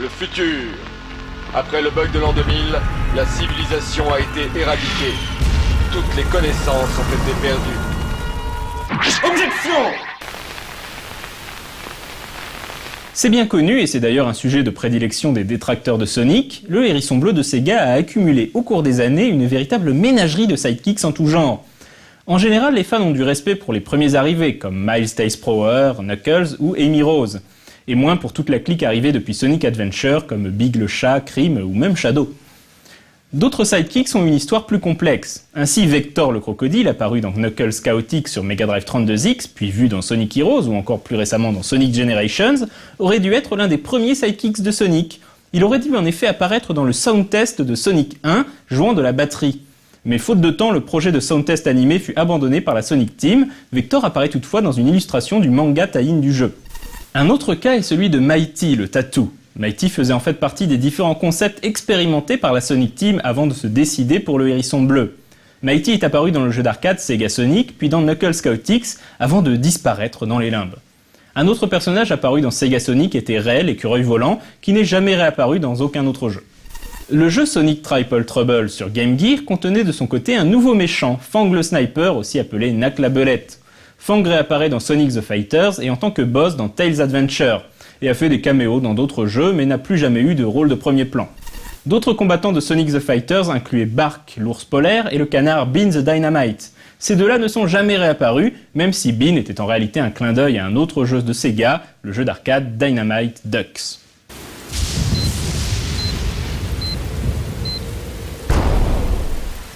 le futur. Après le bug de l'an 2000, la civilisation a été éradiquée. Toutes les connaissances ont été perdues. Objection! C'est bien connu, et c'est d'ailleurs un sujet de prédilection des détracteurs de Sonic, le hérisson bleu de Sega a accumulé au cours des années une véritable ménagerie de sidekicks en tout genre. En général, les fans ont du respect pour les premiers arrivés, comme Miles Tails Prower, Knuckles ou Amy Rose, et moins pour toute la clique arrivée depuis Sonic Adventure, comme Big le chat, Cream ou même Shadow. D'autres sidekicks ont une histoire plus complexe. Ainsi, Vector le crocodile, apparu dans Knuckles Chaotix sur Mega Drive 32X, puis vu dans Sonic Heroes ou encore plus récemment dans Sonic Generations, aurait dû être l'un des premiers sidekicks de Sonic. Il aurait dû en effet apparaître dans le sound test de Sonic 1, jouant de la batterie. Mais faute de temps, le projet de sound test animé fut abandonné par la Sonic Team. Vector apparaît toutefois dans une illustration du manga tie-in du jeu. Un autre cas est celui de Mighty, le tatou. Mighty faisait en fait partie des différents concepts expérimentés par la Sonic Team avant de se décider pour le hérisson bleu. Mighty est apparu dans le jeu d'arcade Sega Sonic, puis dans Knuckles Chaotix, avant de disparaître dans les limbes. Un autre personnage apparu dans Sega Sonic était Ray, l'écureuil volant, qui n'est jamais réapparu dans aucun autre jeu. Le jeu Sonic Triple Trouble sur Game Gear contenait de son côté un nouveau méchant, Fang le Sniper, aussi appelé Knack la Belette. Fang réapparaît dans Sonic the Fighters et en tant que boss dans Tails Adventure, et a fait des caméos dans d'autres jeux mais n'a plus jamais eu de rôle de premier plan. D'autres combattants de Sonic the Fighters incluaient Bark, l'ours polaire, et le canard Bean the Dynamite. Ces deux-là ne sont jamais réapparus, même si Bean était en réalité un clin d'œil à un autre jeu de Sega, le jeu d'arcade Dynamite Ducks.